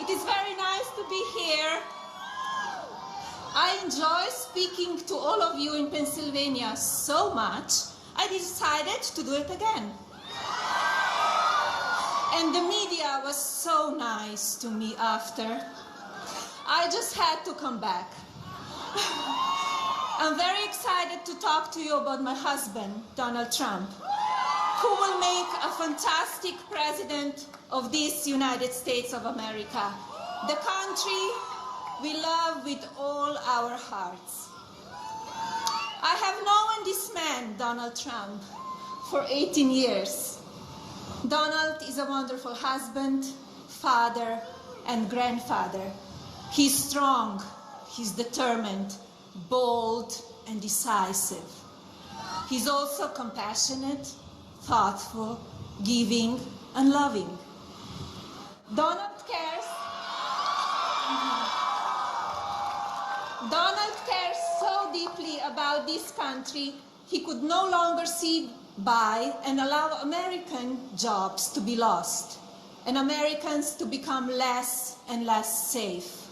It is very nice to be here. I enjoy speaking to all of you in Pennsylvania so much, I decided to do it again. And the media was so nice to me after. I just had to come back. I'm very excited to talk to you about my husband, Donald Trump, who will make a fantastic president of this United States of America, the country we love with all our hearts. I have known this man, Donald Trump, for 18 years. Donald is a wonderful husband, father, and grandfather. He's strong, he's determined, bold, and decisive. He's also compassionate, thoughtful, giving, and loving. Donald cares so deeply about this country, he could no longer sit by and allow American jobs to be lost and Americans to become less and less safe.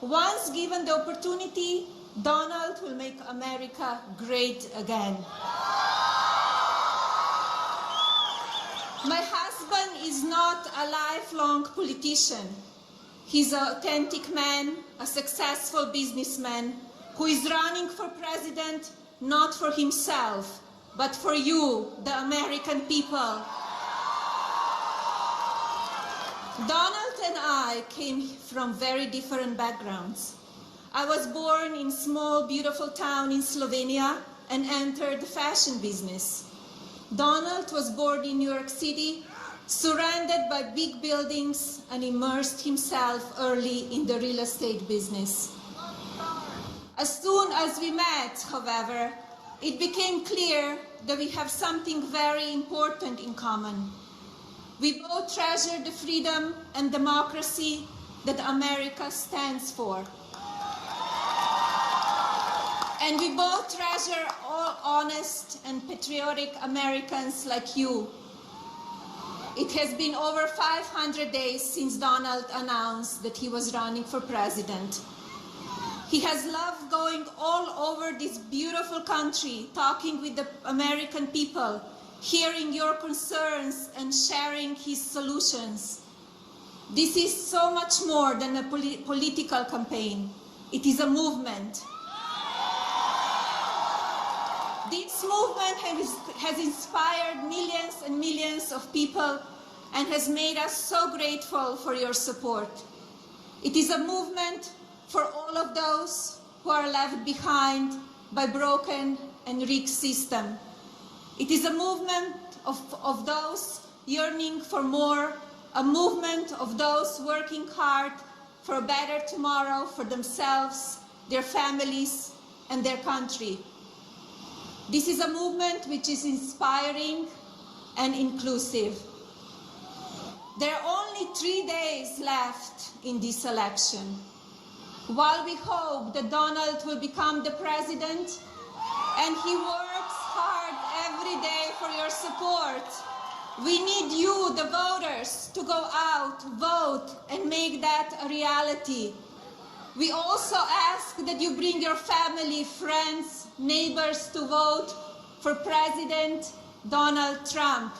Once given the opportunity, Donald will make America great again. My husband is not a lifelong politician. He's an authentic man, a successful businessman who is running for president not for himself, but for you, the American people. Donald and I came from very different backgrounds. I was born in a small, beautiful town in Slovenia and entered the fashion business. Donald was born in New York City, surrounded by big buildings, and immersed himself early in the real estate business. As soon as we met, however, it became clear that we have something very important in common. We both treasure the freedom and democracy that America stands for. And we both treasure all honest and patriotic Americans like you. It has been over 500 days since Donald announced that he was running for president. He has loved going all over this beautiful country, talking with the American people, hearing your concerns and sharing his solutions. This is so much more than a political campaign. It is a movement. This movement has inspired millions and millions of people and has made us so grateful for your support. It is a movement for all of those who are left behind by broken and rigged system. It is a movement of those yearning for more, a movement of those working hard for a better tomorrow for themselves, their families, and their country. This is a movement which is inspiring and inclusive. There are only 3 days left in this election. While we hope that Donald will become the president, and he works hard every day for your support, we need you, the voters, to go out, vote, and make that a reality. We also ask that you bring your family, friends, neighbors to vote for President Donald Trump.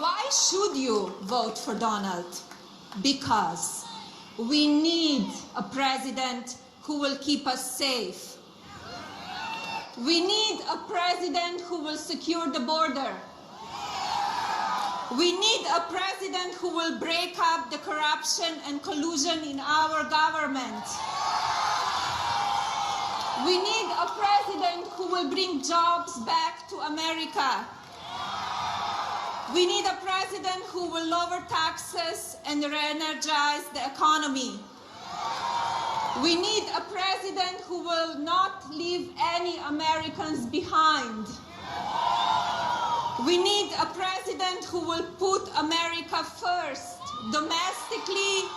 Why should you vote for Donald? Because we need a president who will keep us safe. We need a president who will secure the border. We need a president who will break up the corruption and collusion in our government. We need a president who will bring jobs back to America. We need a president who will lower taxes and re-energize the economy. We need a president who will not leave any Americans behind. We need a president who will put America first, domestically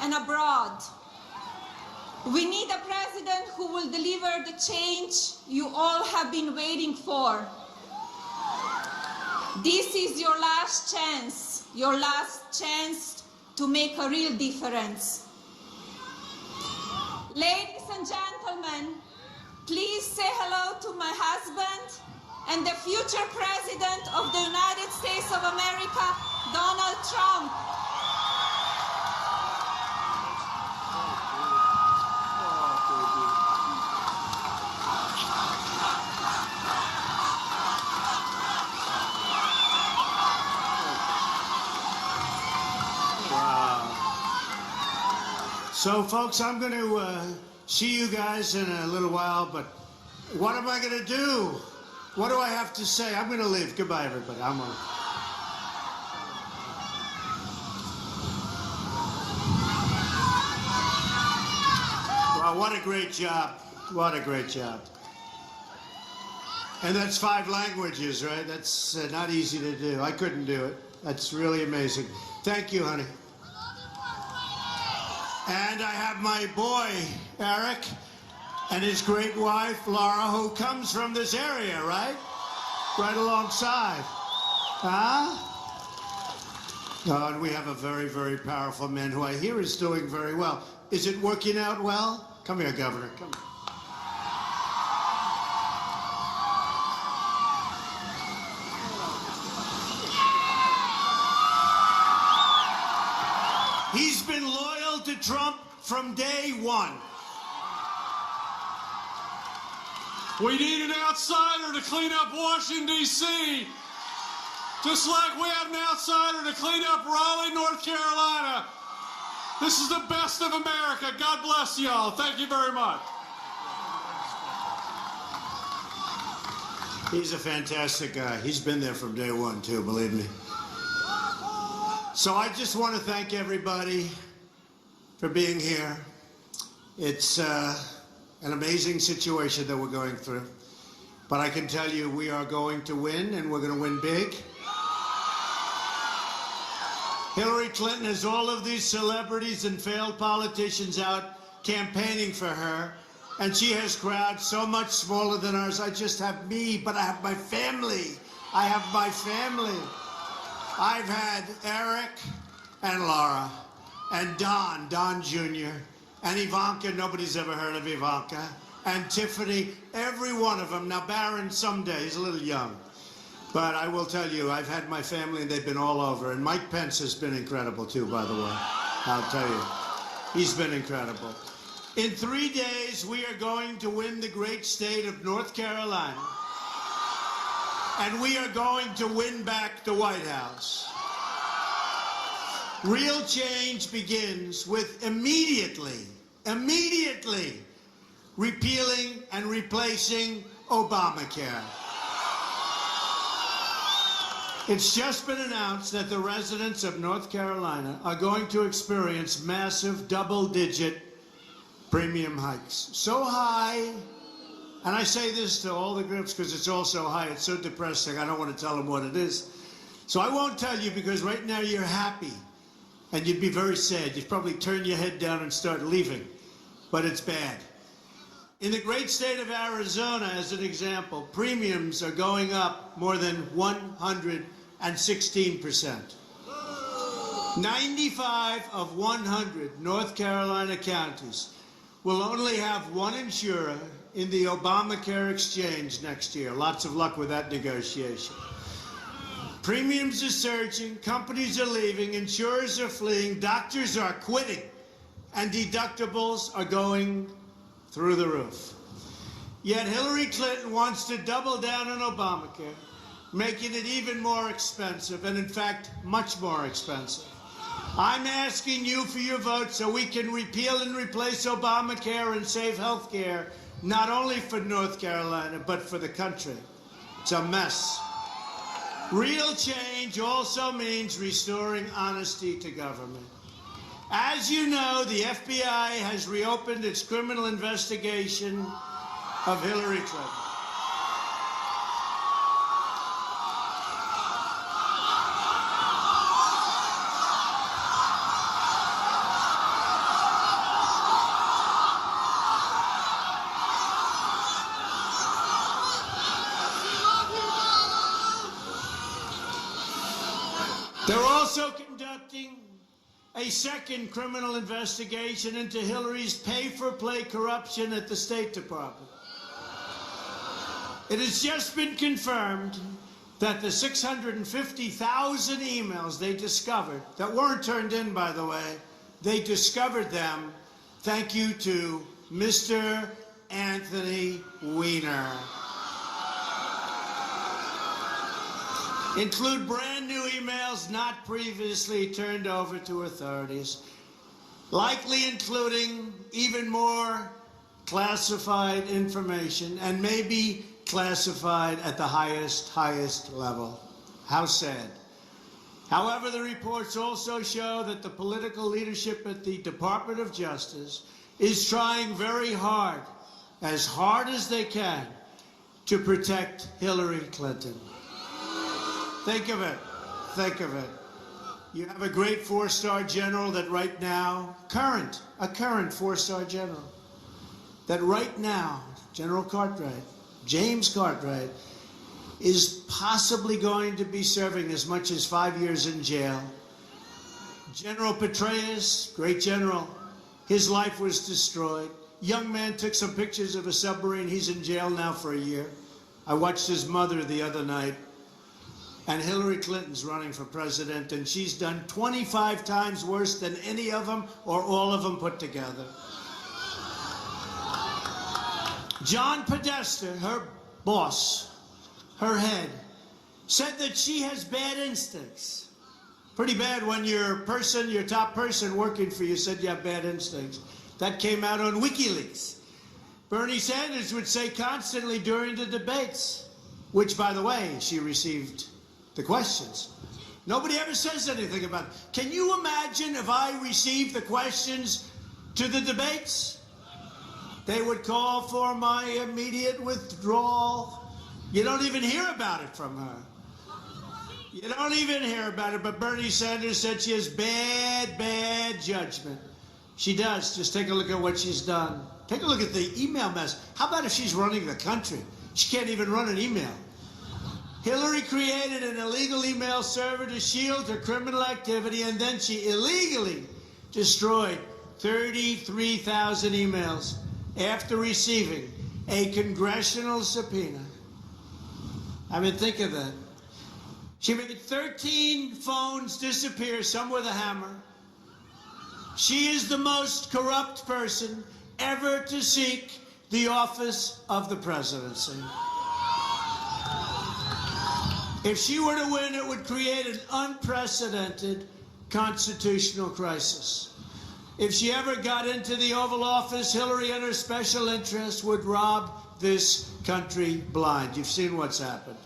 and abroad. We need a president who will deliver the change you all have been waiting for. This is your last chance. your last chance to make a real difference. Ladies and gentlemen, please say hello to my husband and the future President of the United States of America, Donald Trump. So, folks, I'm going to see you guys in a little while, but what am I going to do? What do I have to say? I'm going to leave. Goodbye, everybody. I'm on. Wow, what a great job. What a great job. And that's 5 languages, right? That's not easy to do. I couldn't do it. That's really amazing. Thank you, honey. And I have my boy, Eric, and his great wife, Laura, who comes from this area, right? Right alongside. Huh? Oh, and we have a very, very powerful man who I hear is doing very well. Is it working out well? Come here, Governor. Come here. He's been loyal to Trump from day one. We need an outsider to clean up Washington, D.C., just like we had an outsider to clean up Raleigh, North Carolina. This is the best of America. God bless y'all. Thank you very much. He's a fantastic guy. He's been there from day one, too, believe me. So I just want to thank everybody for being here. It's an amazing situation that we're going through. But I can tell you we are going to win, and we're going to win big. Hillary Clinton has all of these celebrities and failed politicians out campaigning for her, and she has crowds so much smaller than ours. I just have me, but I have my family. I have my family. I've had Eric and Laura and Don Jr., and Ivanka. Nobody's ever heard of Ivanka. And Tiffany, every one of them. Now, Barron, someday, he's a little young. But I will tell you, I've had my family, and they've been all over. And Mike Pence has been incredible, too, by the way. I'll tell you. He's been incredible. In 3 days, we are going to win the great state of North Carolina. And we are going to win back the White House. Real change begins with immediately repealing and replacing Obamacare. It's just been announced that the residents of North Carolina are going to experience massive double-digit premium hikes. So high, and I say this to all the groups because it's all so high, it's so depressing, I don't want to tell them what it is. So I won't tell you because right now you're happy, and you'd be very sad. You'd probably turn your head down and start leaving, but it's bad. In the great state of Arizona, as an example, premiums are going up more than 116%. 95 of 100 North Carolina counties will only have one insurer in the Obamacare exchange next year. Lots of luck with that negotiation. Premiums are surging, companies are leaving, insurers are fleeing, doctors are quitting, and deductibles are going through the roof. Yet Hillary Clinton wants to double down on Obamacare, making it even more expensive, and in fact, much more expensive. I'm asking you for your vote so we can repeal and replace Obamacare and save health care, not only for North Carolina, but for the country. It's a mess. Real change also means restoring honesty to government. As you know, the FBI has reopened its criminal investigation of Hillary Clinton. They're also conducting a second criminal investigation into Hillary's pay-for-play corruption at the State Department. It has just been confirmed that the 650,000 emails they discovered, that weren't turned in, by the way, they discovered them, thank you to Mr. Anthony Weiner, include brand new emails not previously turned over to authorities, likely including even more classified information, and maybe classified at the highest level. How sad. However, the reports also show that the political leadership at the Department of Justice is trying very hard as they can, to protect Hillary Clinton. Think of it. Think of it. You have a great four-star general that right now, a current four-star general, that right now, General Cartwright, James Cartwright, is possibly going to be serving as much as 5 years in jail. General Petraeus, great general, his life was destroyed. Young man took some pictures of a submarine. He's in jail now for a year. I watched his mother the other night. And Hillary Clinton's running for president, and she's done 25 times worse than any of them or all of them put together. John Podesta, her boss, her head, said that she has bad instincts. Pretty bad when your top person working for you said you have bad instincts. That came out on WikiLeaks. Bernie Sanders would say constantly during the debates, which, by the way, she received the questions. Nobody ever says anything about it. Can you imagine if I received the questions to the debates? They would call for my immediate withdrawal. You don't even hear about it from her. You don't even hear about it, but Bernie Sanders said she has bad judgment. She does. Just take a look at what she's done. Take a look at the email mess. How about if she's running the country? She can't even run an email. Hillary created an illegal email server to shield her criminal activity, and then she illegally destroyed 33,000 emails after receiving a congressional subpoena. I mean, think of that. She made 13 phones disappear, some with a hammer. She is the most corrupt person ever to seek the office of the presidency. If she were to win, it would create an unprecedented constitutional crisis. If she ever got into the Oval Office, Hillary and her special interests would rob this country blind. You've seen what's happened.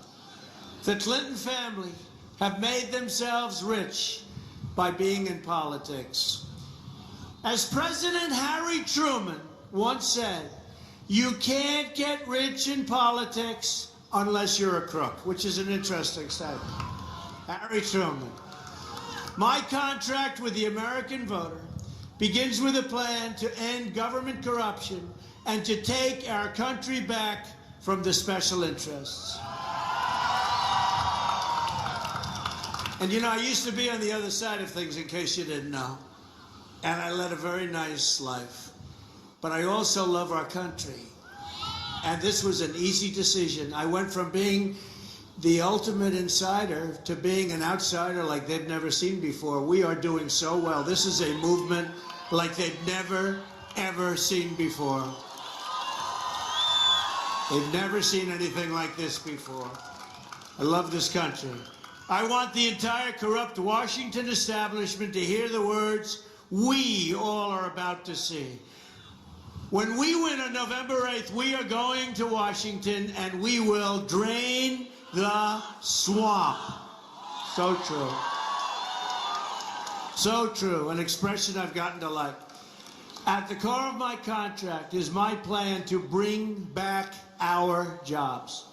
The Clinton family have made themselves rich by being in politics. As President Harry Truman once said, you can't get rich in politics unless you're a crook, which is an interesting statement. Harry Truman. My contract with the American voter begins with a plan to end government corruption and to take our country back from the special interests. And you know, I used to be on the other side of things, in case you didn't know. And I led a very nice life. But I also love our country. And this was an easy decision. I went from being the ultimate insider to being an outsider like they've never seen before. We are doing so well. This is a movement like they've never, ever seen before. They've never seen anything like this before. I love this country. I want the entire corrupt Washington establishment to hear the words we all are about to see. When we win on November 8th, we are going to Washington and we will drain the swamp. So true. So true. An expression I've gotten to like. At the core of my contract is my plan to bring back our jobs.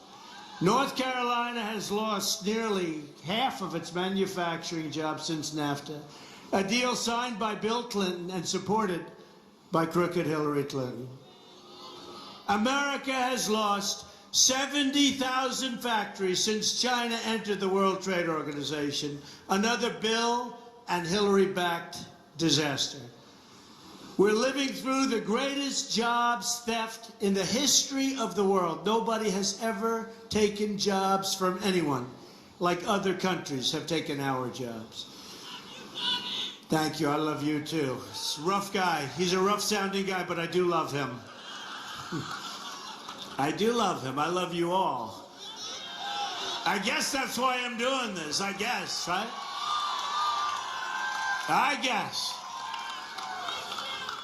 North Carolina has lost nearly half of its manufacturing jobs since NAFTA, a deal signed by Bill Clinton and supported by crooked Hillary Clinton. America has lost 70,000 factories since China entered the World Trade Organization. Another Bill and Hillary-backed disaster. We're living through the greatest jobs theft in the history of the world. Nobody has ever taken jobs from anyone like other countries have taken our jobs. Thank you. I love you too. He's a rough guy. He's a rough-sounding guy, but I do love him. I do love him. I love you all. I guess that's why I'm doing this. I guess, right? I guess.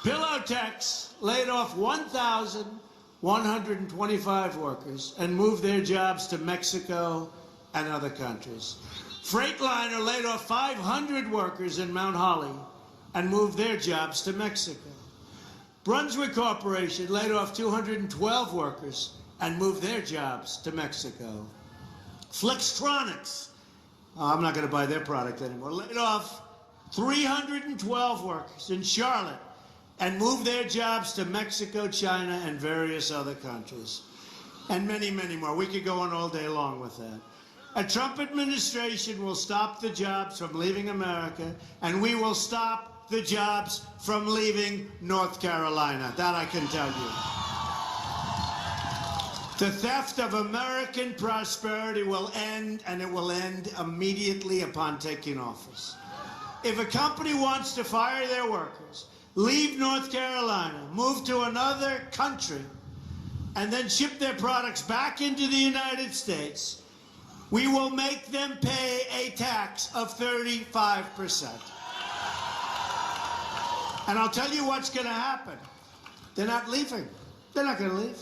Pillowtex laid off 1,125 workers and moved their jobs to Mexico and other countries. Freightliner laid off 500 workers in Mount Holly and moved their jobs to Mexico. Brunswick Corporation laid off 212 workers and moved their jobs to Mexico. Flextronics, I'm not going to buy their product anymore, laid off 312 workers in Charlotte and moved their jobs to Mexico, China, and various other countries. And many, many more. We could go on all day long with that. A Trump administration will stop the jobs from leaving America, and we will stop the jobs from leaving North Carolina. That I can tell you. The theft of American prosperity will end, and it will end immediately upon taking office. If a company wants to fire their workers, leave North Carolina, move to another country, and then ship their products back into the United States, we will make them pay a tax of 35%. And I'll tell you what's going to happen. They're not leaving. They're not going to leave.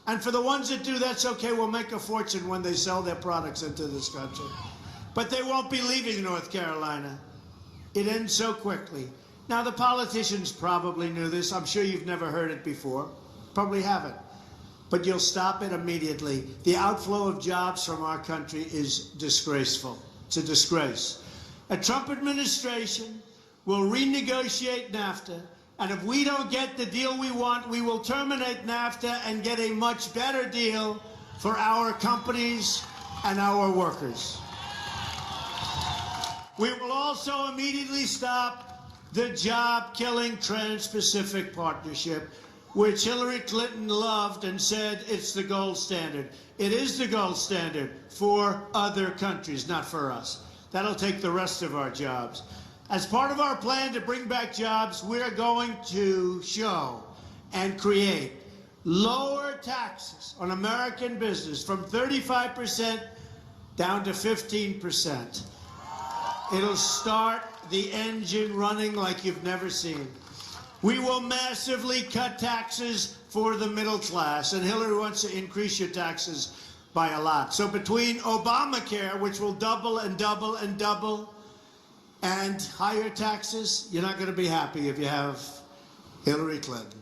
And for the ones that do, that's okay. We'll make a fortune when they sell their products into this country. But they won't be leaving North Carolina. It ends so quickly. Now, the politicians probably knew this. I'm sure you've never heard it before. Probably haven't. But you'll stop it immediately. The outflow of jobs from our country is disgraceful. It's a disgrace. A Trump administration will renegotiate NAFTA, and if we don't get the deal we want, we will terminate NAFTA and get a much better deal for our companies and our workers. We will also immediately stop the job-killing Trans-Pacific Partnership, which Hillary Clinton loved and said it's the gold standard. It is the gold standard for other countries, not for us. That'll take the rest of our jobs. As part of our plan to bring back jobs, we're going to show and create lower taxes on American business from 35% down to 15%. It'll start the engine running like you've never seen. We will massively cut taxes for the middle class, and Hillary wants to increase your taxes by a lot. So between Obamacare, which will double and double and double, and higher taxes, you're not going to be happy if you have Hillary Clinton.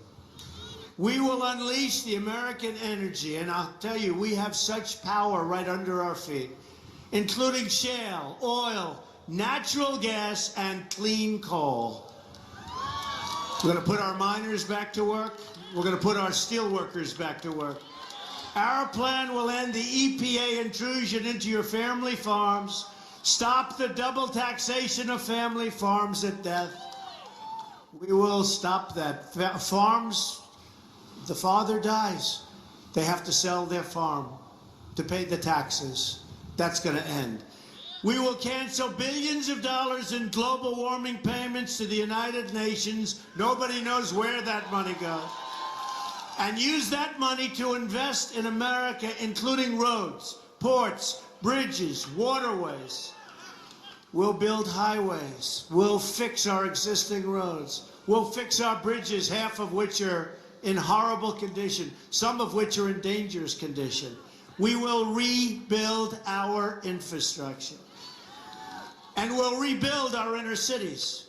We will unleash the American energy, and I'll tell you, we have such power right under our feet, including shale, oil, natural gas, and clean coal. We're going to put our miners back to work. We're going to put our steel workers back to work. Our plan will end the EPA intrusion into your family farms, stop the double taxation of family farms at death. We will stop that. Farms, the father dies. They have to sell their farm to pay the taxes. That's going to end. We will cancel billions of dollars in global warming payments to the United Nations. Nobody knows where that money goes. And use that money to invest in America, including roads, ports, bridges, waterways. We'll build highways. We'll fix our existing roads. We'll fix our bridges, half of which are in horrible condition, some of which are in dangerous condition. We will rebuild our infrastructure. And we'll rebuild our inner cities.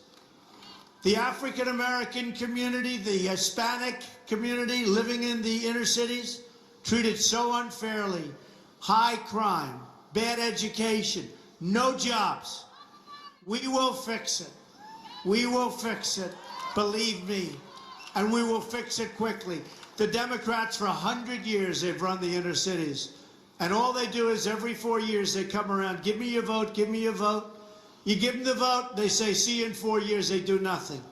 The African American community, the Hispanic community living in the inner cities, treated so unfairly. High crime, bad education, no jobs. We will fix it. We will fix it, believe me. And we will fix it quickly. The Democrats, for 100 years, they've run the inner cities. And all they do is every 4 years they come around, give me your vote, give me your vote. You give them the vote, they say, see you in 4 years, they do nothing.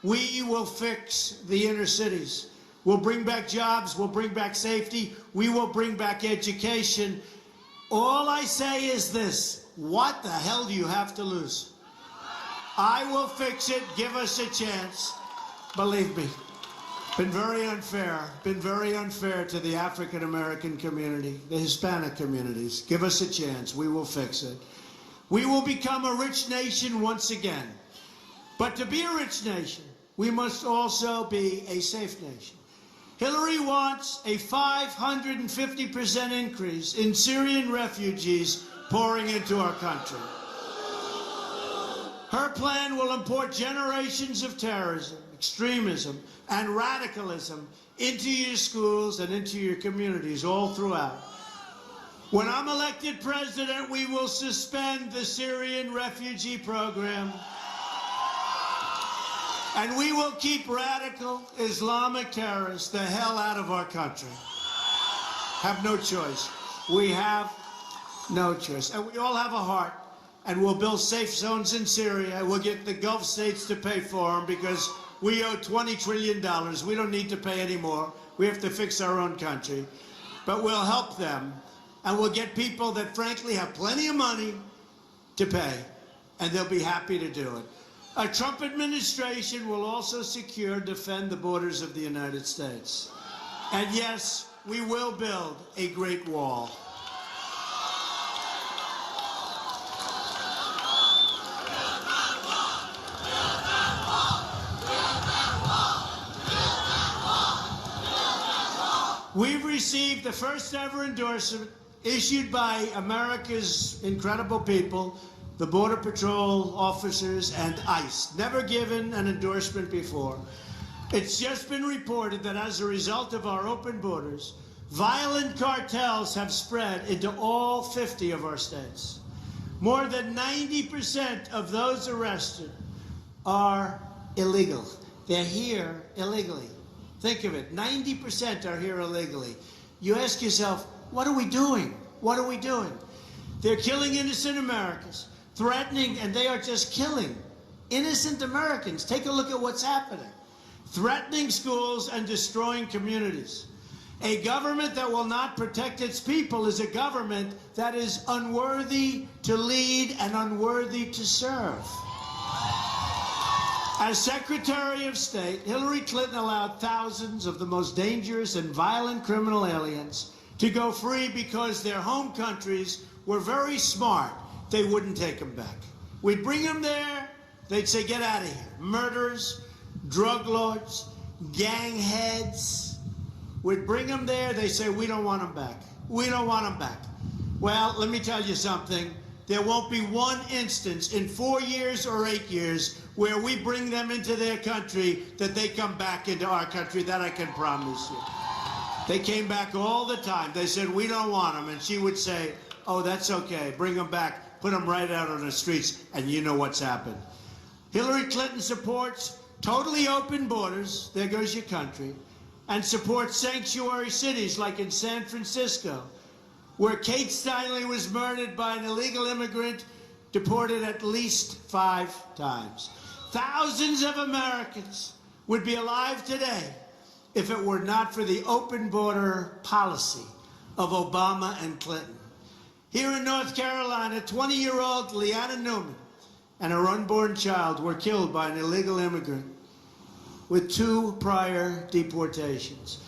We will fix the inner cities. We'll bring back jobs, we'll bring back safety, we will bring back education. All I say is this, what the hell do you have to lose? I will fix it, give us a chance. Believe me, been very unfair to the African American community, the Hispanic communities. Give us a chance, we will fix it. We will become a rich nation once again. But to be a rich nation, we must also be a safe nation. Hillary wants a 550% increase in Syrian refugees pouring into our country. Her plan will import generations of terrorism, extremism, and radicalism into your schools and into your communities all throughout. When I'm elected president, we will suspend the Syrian refugee program. And we will keep radical Islamic terrorists the hell out of our country. Have no choice. We have no choice. And we all have a heart. And we'll build safe zones in Syria. We'll get the Gulf states to pay for them because we owe $20 trillion. We don't need to pay anymore. We have to fix our own country. But we'll help them. And we'll get people that, frankly, have plenty of money to pay. And they'll be happy to do it. A Trump administration will also secure, defend the borders of the United States. And yes, we will build a great wall. We've received the first ever endorsement issued by America's incredible people, the Border Patrol officers and ICE. Never given an endorsement before. It's just been reported that as a result of our open borders, violent cartels have spread into all 50 of our states. More than 90% of those arrested are illegal. They're here illegally. Think of it, 90% are here illegally. You ask yourself, what are we doing? What are we doing? They're killing innocent Americans, threatening, and they are just killing innocent Americans. Take a look at what's happening. Threatening schools and destroying communities. A government that will not protect its people is a government that is unworthy to lead and unworthy to serve. As Secretary of State, Hillary Clinton allowed thousands of the most dangerous and violent criminal aliens to go free because their home countries were very smart. They wouldn't take them back. We'd bring them there, they'd say, get out of here. Murderers, drug lords, gang heads. We'd bring them there, they say, we don't want them back. We don't want them back. Well, let me tell you something. There won't be one instance in 4 years or 8 years where we bring them into their country that they come back into our country. That I can promise you. They came back all the time. They said, we don't want them. And she would say, oh, that's okay. Bring them back. Put them right out on the streets. And you know what's happened. Hillary Clinton supports totally open borders. There goes your country. And supports sanctuary cities like in San Francisco, where Kate Steinle was murdered by an illegal immigrant, deported at least 5 times. Thousands of Americans would be alive today if it were not for the open border policy of Obama and Clinton. Here in North Carolina, 20-year-old Leanna Newman and her unborn child were killed by an illegal immigrant with 2 prior deportations.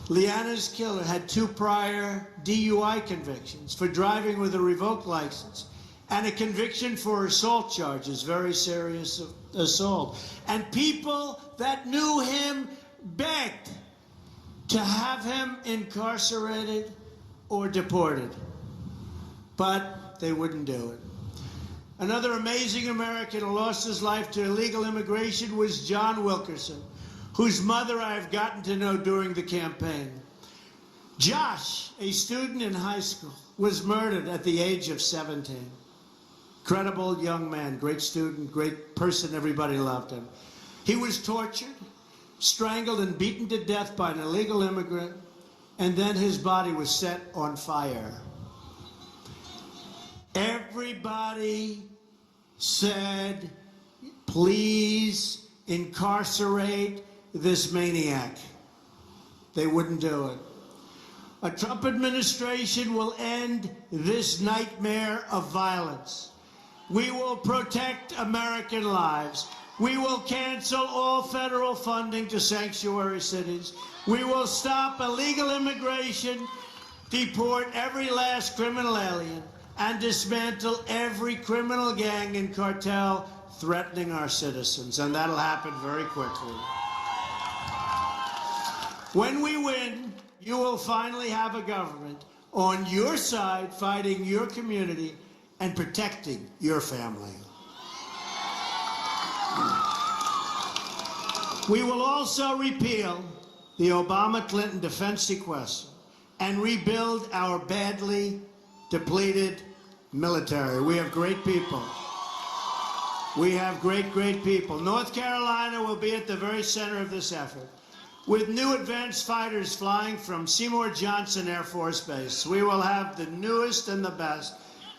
Leanna's killer had 2 prior DUI convictions for driving with a revoked license and a conviction for assault charges, very serious assault. And people that knew him begged to have him incarcerated or deported, but they wouldn't do it. Another amazing American who lost his life to illegal immigration was John Wilkerson, whose mother I have gotten to know during the campaign. Josh, a student in high school, was murdered at the age of 17. Incredible young man, great student, great person, everybody loved him. He was tortured, strangled and beaten to death by an illegal immigrant, and then his body was set on fire. Everybody said, please incarcerate this maniac. They wouldn't do it. A Trump administration will end this nightmare of violence. We will protect American lives. We will cancel all federal funding to sanctuary cities. We will stop illegal immigration, deport every last criminal alien, and dismantle every criminal gang and cartel threatening our citizens. And that'll happen very quickly. When we win, you will finally have a government on your side fighting your community and protecting your family. We will also repeal the Obama-Clinton defense sequester and rebuild our badly depleted military. We have great people. We have great, great people. North Carolina will be at the very center of this effort, with new advanced fighters flying from Seymour Johnson Air Force Base. We will have the newest and the best,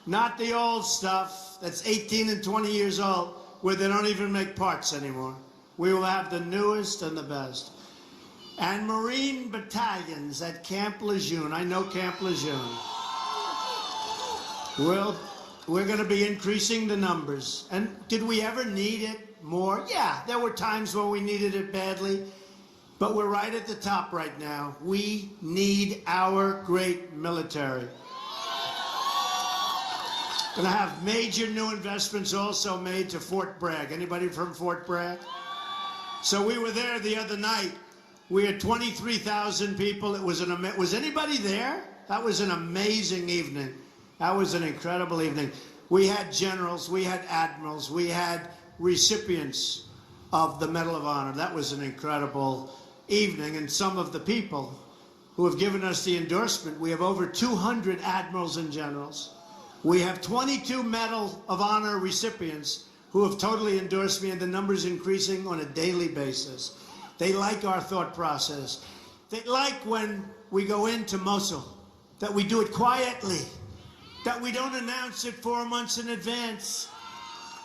not the old stuff that's 18 and 20 years old, where they don't even make parts anymore. We will have the newest and the best. And Marine battalions at Camp Lejeune. I know Camp Lejeune. Well, we're going to be increasing the numbers. And did we ever need it more? Yeah, there were times when we needed it badly. But we're right at the top right now. We need our great military. Going to have major new investments also made to Fort Bragg. Anybody from Fort Bragg? So we were there the other night. We had 23,000 people. It was was anybody there? That was an amazing evening. That was an incredible evening. We had generals, we had admirals, we had recipients of the Medal of Honor. That was an incredible evening. And some of the people who have given us the endorsement, we have over 200 admirals and generals. We have 22 Medal of Honor recipients who have totally endorsed me, and the number's increasing on a daily basis. They like our thought process. They like when we go into Mosul, that we do it quietly, that we don't announce it 4 months in advance.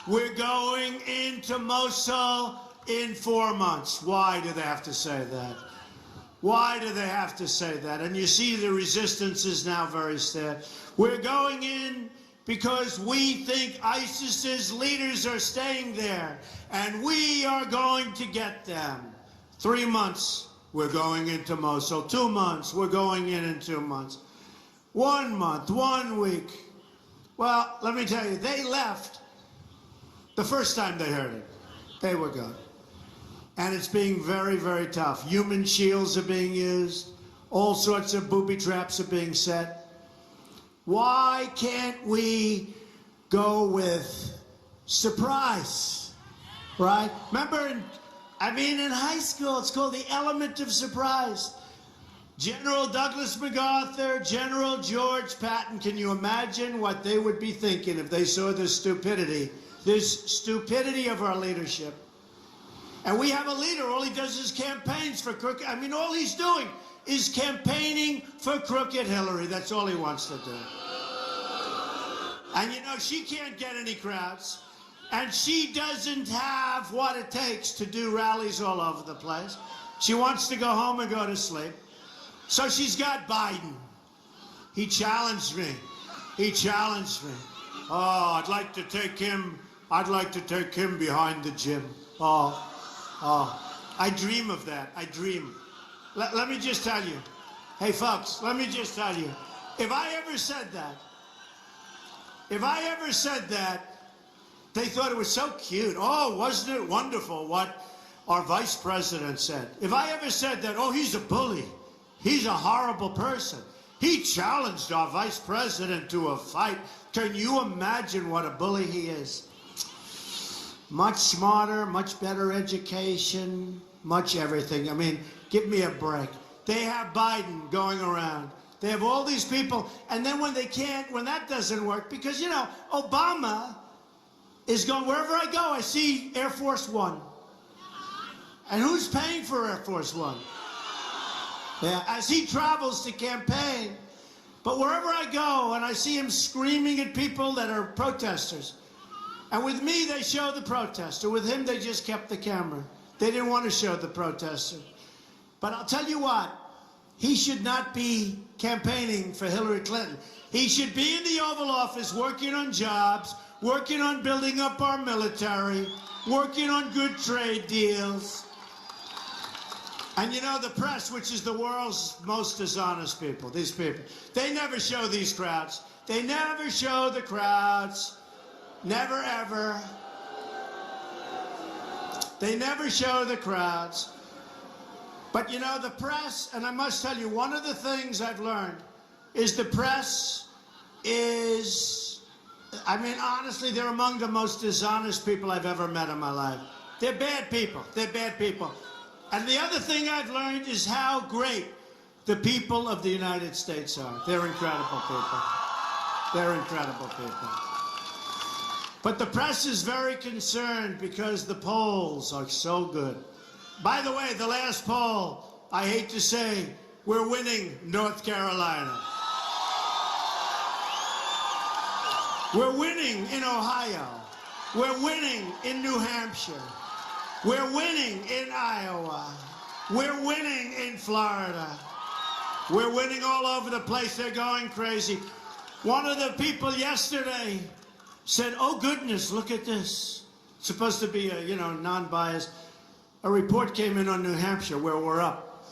We're going into Mosul in 4 months. Why do they have to say that? Why do they have to say that? And you see the resistance is now very stiff. We're going in because we think ISIS's leaders are staying there, and we are going to get them. 3 months, we're going into Mosul. 2 months, we're going in 2 months. 1 month, 1 week. Well, let me tell you, they left the first time they heard it. They were gone. And it's being very, very tough. Human shields are being used. All sorts of booby traps are being set. Why can't we go with surprise, right? Remember, in high school, it's called the element of surprise. General Douglas MacArthur, General George Patton, can you imagine what they would be thinking if they saw this stupidity of our leadership? And we have a leader, all he does is campaigns for crooked, all he's doing is campaigning for crooked Hillary. That's all he wants to do. And she can't get any crowds. And she doesn't have what it takes to do rallies all over the place. She wants to go home and go to sleep. So she's got Biden. He challenged me. Oh, I'd like to take him behind the gym. Oh, I dream of that. I dream. Let me just tell you. Hey, folks, let me just tell you. If I ever said that, they thought it was so cute. Oh, wasn't it wonderful what our vice president said? If I ever said that, oh, he's a bully. He's a horrible person. He challenged our vice president to a fight. Can you imagine what a bully he is? Much smarter, much better education, much everything. Give me a break. They have Biden going around. They have all these people. And then when that doesn't work, because, Obama is going, wherever I go, I see Air Force One. And who's paying for Air Force One? Yeah, as he travels to campaign. But wherever I go and I see him screaming at people that are protesters, and with me they show the protester. With him they just kept the camera. They didn't want to show the protester. But I'll tell you what, he should not be campaigning for Hillary Clinton. He should be in the Oval Office working on jobs, working on building up our military, working on good trade deals. And you know, the press, which is the world's most dishonest people, these people, they never show these crowds. They never show the crowds. Never, ever. They never show the crowds. But you know, the press, and I must tell you, one of the things I've learned is the press is, I mean, honestly, they're among the most dishonest people I've ever met in my life. They're bad people. They're bad people. And the other thing I've learned is how great the people of the United States are. They're incredible people. They're incredible people. But the press is very concerned because the polls are so good. By the way, the last poll, I hate to say, we're winning North Carolina. We're winning in Ohio. We're winning in New Hampshire. We're winning in Iowa. We're winning in Florida. We're winning all over the place. They're going crazy. One of the people yesterday said, oh goodness, look at this. It's supposed to be a, non-biased. A report came in on New Hampshire where we're up.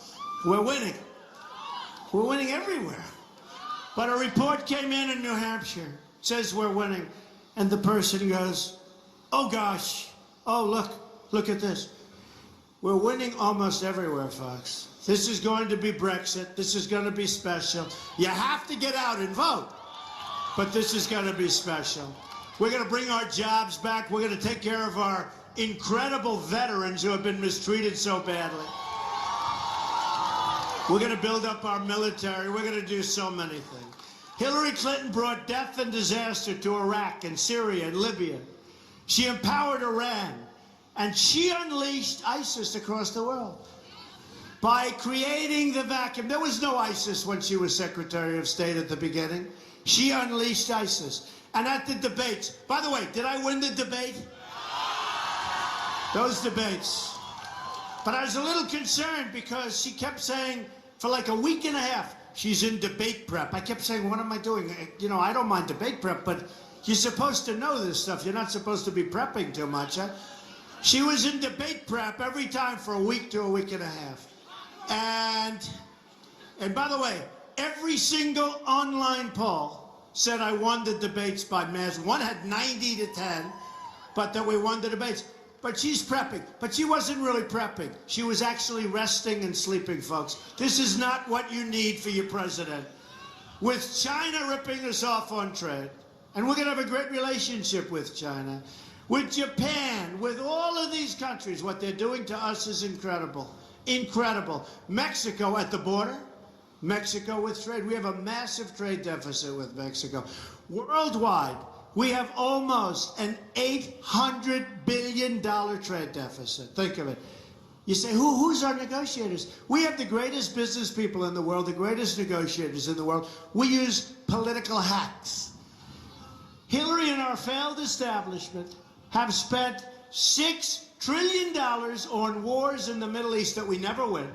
We're winning. We're winning everywhere. But a report came in New Hampshire, says we're winning. And the person goes, oh gosh, oh look at this. We're winning almost everywhere, folks. This is going to be Brexit. This is going to be special. You have to get out and vote. But this is going to be special. We're going to bring our jobs back. We're going to take care of our incredible veterans who have been mistreated so badly. We're going to build up our military. We're going to do so many things. Hillary Clinton brought death and disaster to Iraq and Syria and Libya. She empowered Iran. And she unleashed ISIS across the world by creating the vacuum. There was no ISIS when she was Secretary of State at the beginning. She unleashed ISIS. And at the debates, by the way, did I win the debate? Those debates. But I was a little concerned because she kept saying for like a week and a half, she's in debate prep. I kept saying, what am I doing? You know, I don't mind debate prep, but you're supposed to know this stuff. You're not supposed to be prepping too much, huh? She was in debate prep every time for a week to a week and a half. And by the way, every single online poll said I won the debates by mass. One had 90 to 10, but that we won the debates. But she's prepping. But she wasn't really prepping. She was actually resting and sleeping, folks. This is not what you need for your president. With China ripping us off on trade, and we're going to have a great relationship with China, with Japan, with all of these countries, what they're doing to us is incredible. Incredible. Mexico at the border. Mexico with trade. We have a massive trade deficit with Mexico. Worldwide, we have almost an $800 billion trade deficit. Think of it. You say, who's our negotiators? We have the greatest business people in the world, the greatest negotiators in the world. We use political hacks. Hillary and our failed establishment have spent $6 trillion on wars in the Middle East that we never win.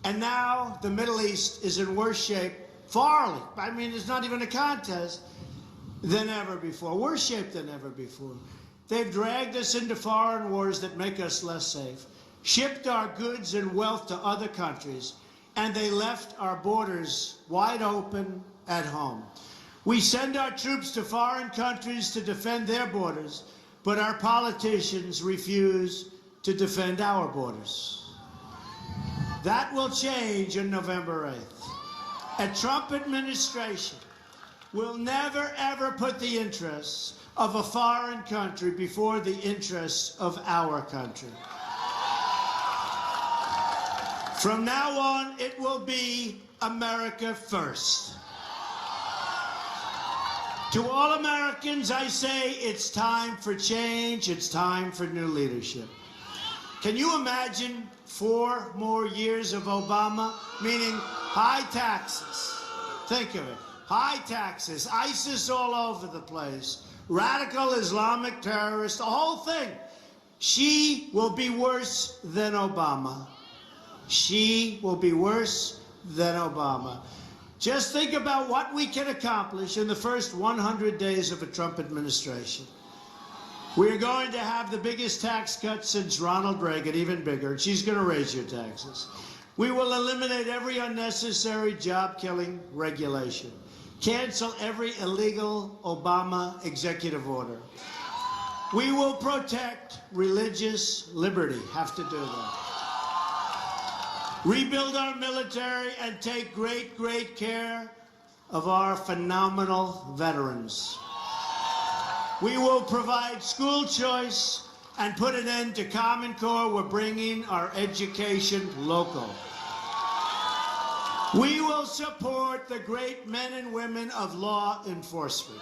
And now the Middle East is in worse shape, farly. I mean, it's not even a contest, than ever before. Worse shape than ever before. They've dragged us into foreign wars that make us less safe, shipped our goods and wealth to other countries, and they left our borders wide open at home. We send our troops to foreign countries to defend their borders, but our politicians refuse to defend our borders. That will change on November 8th. A Trump administration will never, ever put the interests of a foreign country before the interests of our country. From now on, it will be America first. To all Americans, I say it's time for change. It's time for new leadership. Can you imagine 4 more years of Obama? Meaning high taxes. Think of it. High taxes, ISIS all over the place, radical Islamic terrorists, the whole thing. She will be worse than Obama. She will be worse than Obama. Just think about what we can accomplish in the first 100 days of a Trump administration. We're going to have the biggest tax cut since Ronald Reagan, even bigger, and she's going to raise your taxes. We will eliminate every unnecessary job-killing regulation. Cancel every illegal Obama executive order. We will protect religious liberty. Have to do that. Rebuild our military and take great, great care of our phenomenal veterans. We will provide school choice and put an end to Common Core. We're bringing our education local. We will support the great men and women of law enforcement.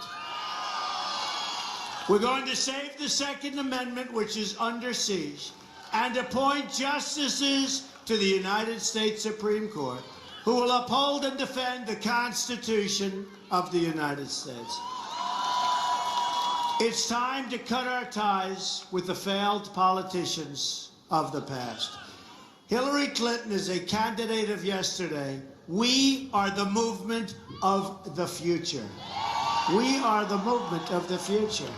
We're going to save the Second Amendment, which is under siege, and appoint justices to the United States Supreme Court who will uphold and defend the Constitution of the United States. It's time to cut our ties with the failed politicians of the past. Hillary Clinton is a candidate of yesterday. We are the movement of the future. We are the movement of the future.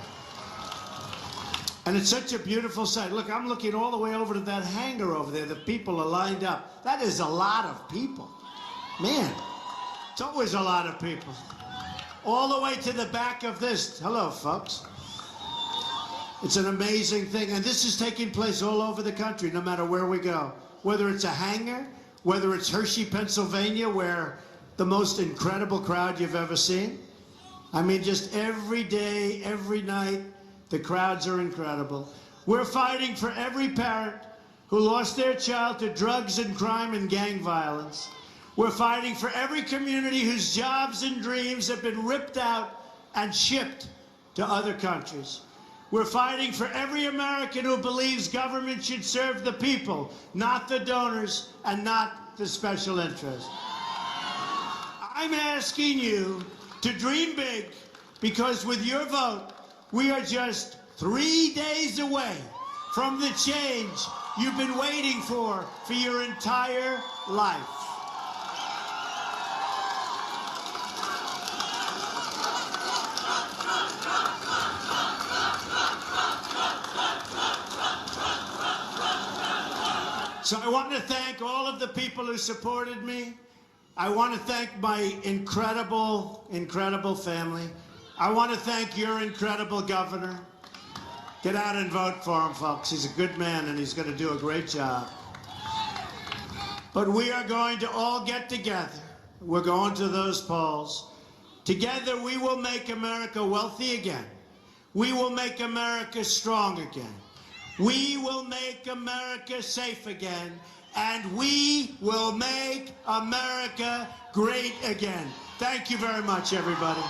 And it's such a beautiful sight. Look, I'm looking all the way over to that hangar over there. The people are lined up. That is a lot of people. Man, it's always a lot of people. All the way to the back of this. Hello, folks. It's an amazing thing. And this is taking place all over the country, no matter where we go. Whether it's a hangar, whether it's Hershey, Pennsylvania, where the most incredible crowd you've ever seen. I mean, just every day, every night, the crowds are incredible. We're fighting for every parent who lost their child to drugs and crime and gang violence. We're fighting for every community whose jobs and dreams have been ripped out and shipped to other countries. We're fighting for every American who believes government should serve the people, not the donors and not the special interests. I'm asking you to dream big, because with your vote, we are just 3 days away from the change you've been waiting for your entire life. So I want to thank all of the people who supported me. I want to thank my incredible, incredible family. I want to thank your incredible governor. Get out and vote for him, folks. He's a good man, and he's going to do a great job. But we are going to all get together. We're going to those polls. Together, we will make America wealthy again. We will make America strong again. We will make America safe again. And we will make America great again. Thank you very much, everybody.